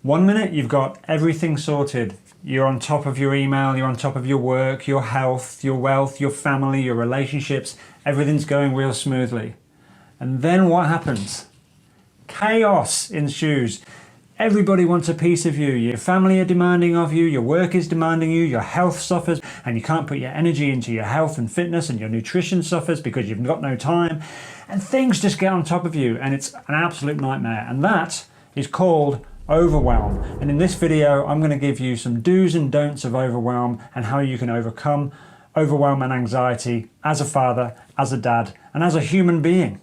One minute you've got everything sorted. You're on top of your email, you're on top of your work, your health, your wealth, your family, your relationships. Everything's going real smoothly. And then what happens? Chaos ensues. Everybody wants a piece of you. Your family are demanding of you, your work is demanding you, your health suffers, and you can't put your energy into your health and fitness, and your nutrition suffers because you've got no time. And things just get on top of you, and it's an absolute nightmare. And that is called overwhelm. And in this video, I'm going to give you some do's and don'ts of overwhelm and how you can overcome overwhelm and anxiety as a father, as a dad, and as a human being.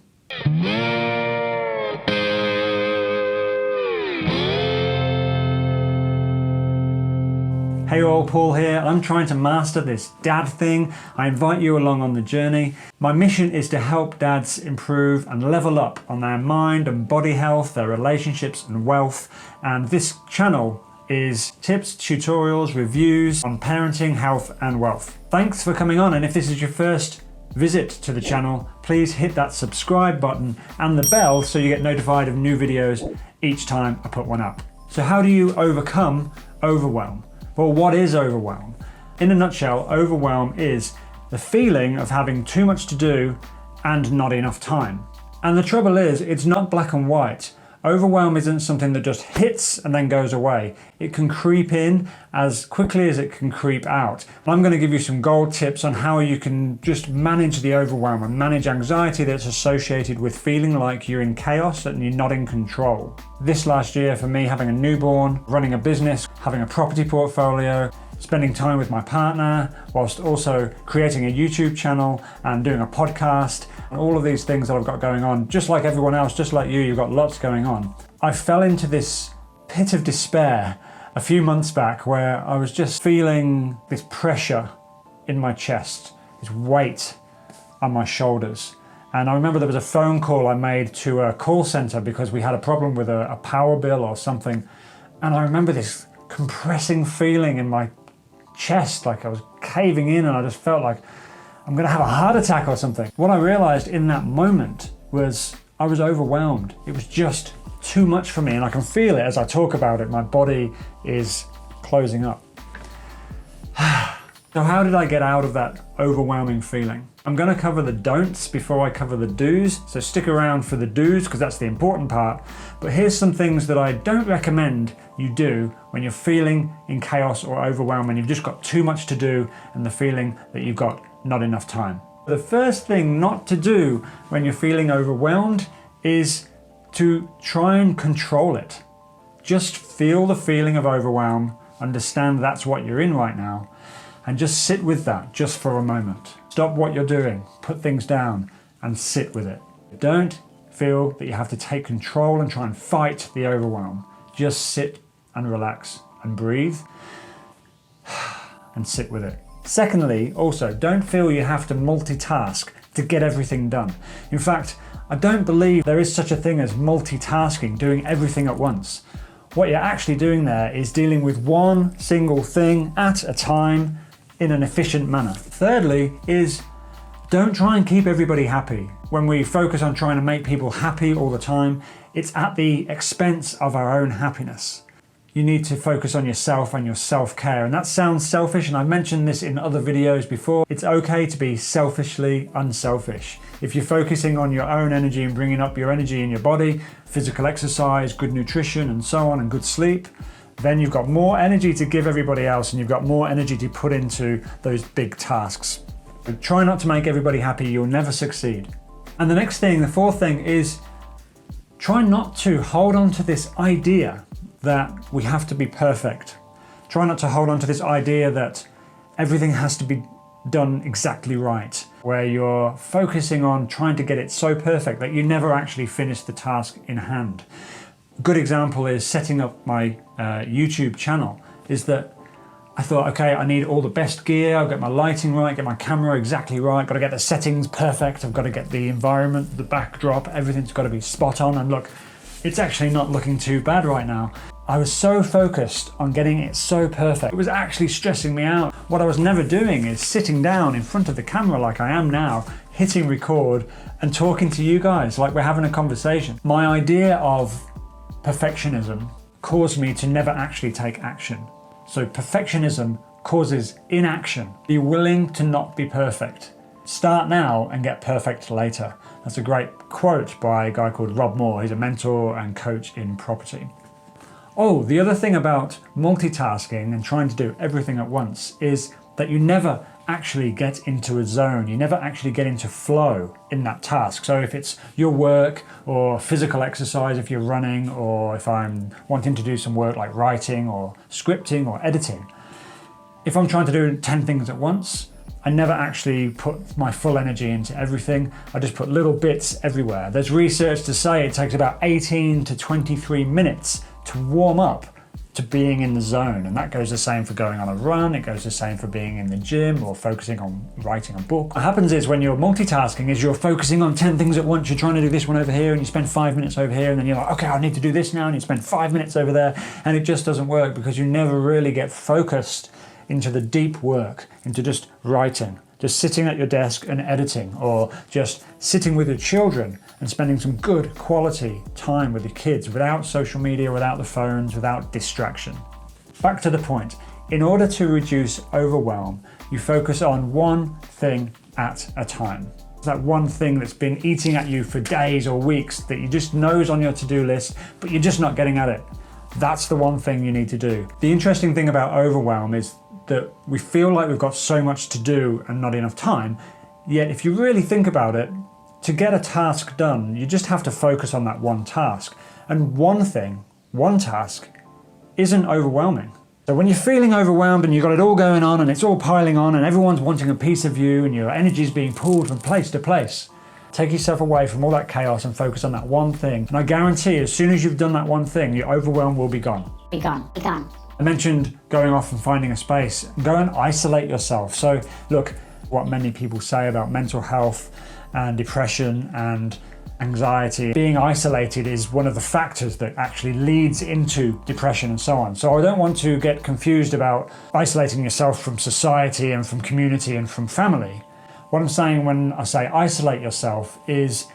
Hey all, Paul here. I'm trying to master this dad thing. I invite you along on the journey. My mission is to help dads improve and level up on their mind and body health, their relationships and wealth. And this channel is tips, tutorials, reviews on parenting, health and wealth. Thanks for coming on, and if this is your first visit to the channel, please hit that subscribe button and the bell so you get notified of new videos each time I put one up. So how do you overcome overwhelm? Well, what is overwhelm? In a nutshell, overwhelm is the feeling of having too much to do and not enough time. And the trouble is, it's not black and white. Overwhelm isn't something that just hits and then goes away. It can creep in as quickly as it can creep out. And I'm going to give you some gold tips on how you can just manage the overwhelm and manage anxiety that's associated with feeling like you're in chaos and you're not in control. This last year for me, having a newborn, running a business, having a property portfolio, spending time with my partner, whilst also creating a YouTube channel and doing a podcast, and all of these things that I've got going on, just like everyone else, just like you've got lots going on. I fell into this pit of despair a few months back where I was just feeling this pressure in my chest, this weight on my shoulders. And I remember there was a phone call I made to a call center because we had a problem with a power bill or something. And I remember this compressing feeling in my chest, like I was caving in, and I just felt like I'm going to have a heart attack or something. What I realized in that moment was I was overwhelmed. It was just too much for me, and I can feel it as I talk about it. My body is closing up. So how did I get out of that overwhelming feeling? I'm going to cover the don'ts before I cover the do's, so stick around for the do's because that's the important part. But here's some things that I don't recommend you do when you're feeling in chaos or overwhelmed and you've just got too much to do and the feeling that you've got not enough time. The first thing not to do when you're feeling overwhelmed is to try and control it. Just feel the feeling of overwhelm, understand that's what you're in right now, and just sit with that just for a moment. Stop what you're doing, put things down and sit with it. Don't feel that you have to take control and try and fight the overwhelm. Just sit and relax and breathe and sit with it. Secondly, also, don't feel you have to multitask to get everything done. In fact, I don't believe there is such a thing as multitasking, doing everything at once. What you're actually doing there is dealing with one single thing at a time in an efficient manner. Thirdly is don't try and keep everybody happy. When we focus on trying to make people happy all the time, it's at the expense of our own happiness. You need to focus on yourself and your self-care. And that sounds selfish, and I've mentioned this in other videos before. It's okay to be selfishly unselfish. If you're focusing on your own energy and bringing up your energy in your body, physical exercise, good nutrition and so on, and good sleep, then you've got more energy to give everybody else and you've got more energy to put into those big tasks. But try not to make everybody happy, you'll never succeed. And the next thing, the fourth thing, is try not to hold on to this idea that we have to be perfect. Try not to hold on to this idea that everything has to be done exactly right, where you're focusing on trying to get it so perfect that you never actually finish the task in hand. A good example is setting up my YouTube channel, is that I thought, okay, I need all the best gear, I've got my lighting right, get my camera exactly right, got to get the settings perfect, I've got to get the environment, the backdrop, everything's got to be spot on, and look, it's actually not looking too bad right now. I was so focused on getting it so perfect, it was actually stressing me out. What I was never doing is sitting down in front of the camera like I am now, hitting record and talking to you guys like we're having a conversation. My idea of perfectionism cause me to never actually take action. So perfectionism causes inaction. Be willing to not be perfect. Start now and get perfect later. That's a great quote by a guy called Rob Moore. He's a mentor and coach in property. Oh, the other thing about multitasking and trying to do everything at once is that you never actually get into a zone. You never actually get into flow in that task. So if it's your work or physical exercise, if you're running, or if I'm wanting to do some work like writing or scripting or editing, if I'm trying to do 10 things at once, I never actually put my full energy into everything. I just put little bits everywhere. There's research to say it takes about 18 to 23 minutes to warm up to being in the zone. And that goes the same for going on a run. It goes the same for being in the gym or focusing on writing a book. What happens is when you're multitasking is you're focusing on 10 things at once. You're trying to do this one over here and you spend 5 minutes over here and then you're like, okay, I need to do this now. And you spend 5 minutes over there and it just doesn't work because you never really get focused into the deep work, into just writing, just sitting at your desk and editing, or just sitting with your children and spending some good quality time with your kids without social media, without the phones, without distraction. Back to the point. In order to reduce overwhelm, you focus on one thing at a time. That one thing that's been eating at you for days or weeks that you just know is on your to-do list, but you're just not getting at it. That's the one thing you need to do. The interesting thing about overwhelm is that we feel like we've got so much to do and not enough time, yet if you really think about it, to get a task done, you just have to focus on that one task. And one thing, one task, isn't overwhelming. So when you're feeling overwhelmed and you've got it all going on and it's all piling on and everyone's wanting a piece of you and your energy is being pulled from place to place, take yourself away from all that chaos and focus on that one thing. And I guarantee as soon as you've done that one thing, your overwhelm will be gone. Be gone. I mentioned going off and finding a space. Go and isolate yourself. So look, what many people say about mental health and depression and anxiety, being isolated is one of the factors that actually leads into depression and so on. So I don't want to get confused about isolating yourself from society and from community and from family. What I'm saying when I say isolate yourself is,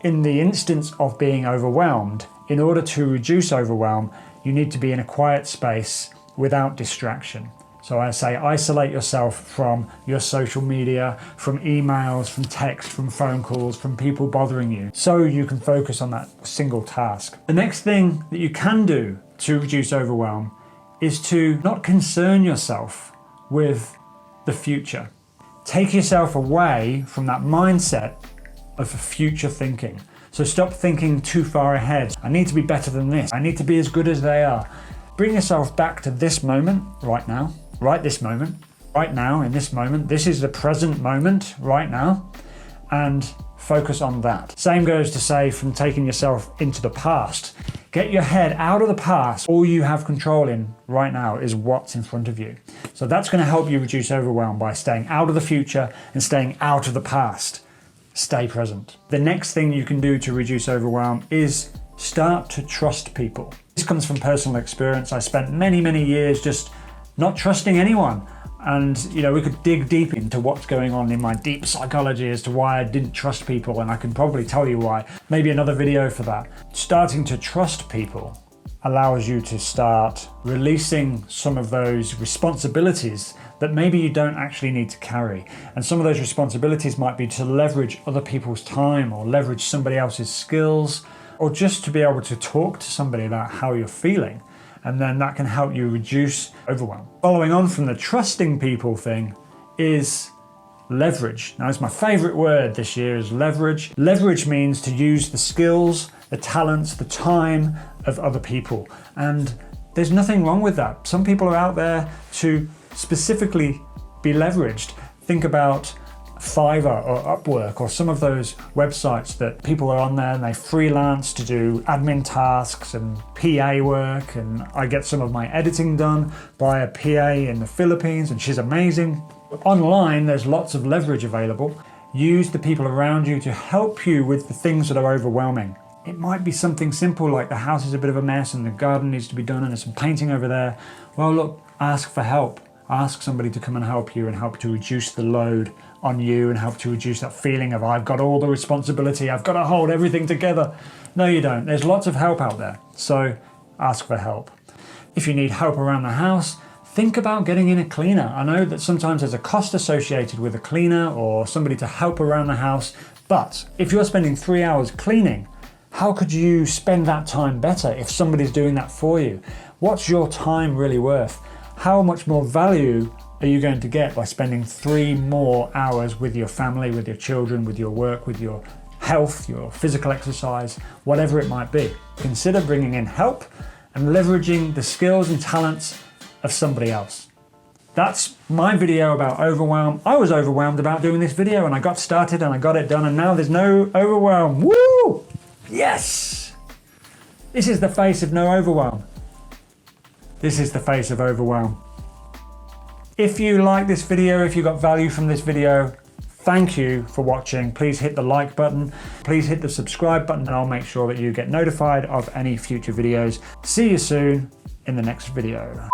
in the instance of being overwhelmed, in order to reduce overwhelm, you need to be in a quiet space without distraction. So I say isolate yourself from your social media, from emails, from text, from phone calls, from people bothering you, so you can focus on that single task. The next thing that you can do to reduce overwhelm is to not concern yourself with the future. Take yourself away from that mindset of future thinking. So stop thinking too far ahead. I need to be better than this. I need to be as good as they are. Bring yourself back to this moment, right now. Right this moment, right now, in this moment. This is the present moment, right now. And focus on that. Same goes to say from taking yourself into the past. Get your head out of the past. All you have control in right now is what's in front of you. So that's going to help you reduce overwhelm by staying out of the future and staying out of the past. Stay present. The next thing you can do to reduce overwhelm is start to trust people. This comes from personal experience. I spent many years just not trusting anyone. And we could dig deep into what's going on in my deep psychology as to why I didn't trust people, and I can probably tell you why. Maybe another video for that. Starting to trust people allows you to start releasing some of those responsibilities that maybe you don't actually need to carry. And some of those responsibilities might be to leverage other people's time or leverage somebody else's skills, or just to be able to talk to somebody about how you're feeling. And then that can help you reduce overwhelm. Following on from the trusting people thing is leverage. Now, it's my favorite word this year is leverage. Leverage means to use the skills, the talents, the time of other people. And there's nothing wrong with that. Some people are out there to specifically be leveraged. Think about Fiverr or Upwork or some of those websites that people are on there and they freelance to do admin tasks and PA work, and I get some of my editing done by a PA in the Philippines and she's amazing. Online, there's lots of leverage available. Use the people around you to help you with the things that are overwhelming. It might be something simple like the house is a bit of a mess and the garden needs to be done and there's some painting over there. Well, look, ask for help. Ask somebody to come and help you and help to reduce the load on you and help to reduce that feeling of I've got all the responsibility, I've got to hold everything together. No, you don't. There's lots of help out there. So ask for help. If you need help around the house, think about getting in a cleaner. I know that sometimes there's a cost associated with a cleaner or somebody to help around the house, but if you're spending 3 hours cleaning, how could you spend that time better if somebody's doing that for you? What's your time really worth? How much more value are you going to get by spending 3 more hours with your family, with your children, with your work, with your health, your physical exercise, whatever it might be? Consider bringing in help and leveraging the skills and talents of somebody else. That's my video about overwhelm. I was overwhelmed about doing this video and I got started and I got it done and now there's no overwhelm. Woo! Yes! This is the face of no overwhelm. This is the face of overwhelm. If you like this video, if you got value from this video, thank you for watching. Please hit the like button. Please hit the subscribe button and I'll make sure that you get notified of any future videos. See you soon in the next video.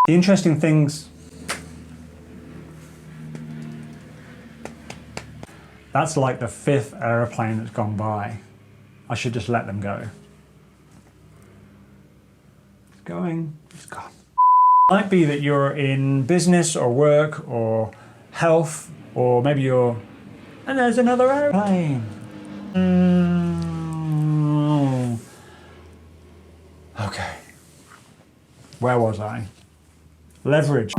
The interesting things, that's like the 5th aeroplane that's gone by. I should just let them go. It's going, it's gone. It might be that you're in business or work or health, or maybe you're, and there's another airplane. Okay. Where was I? Leverage.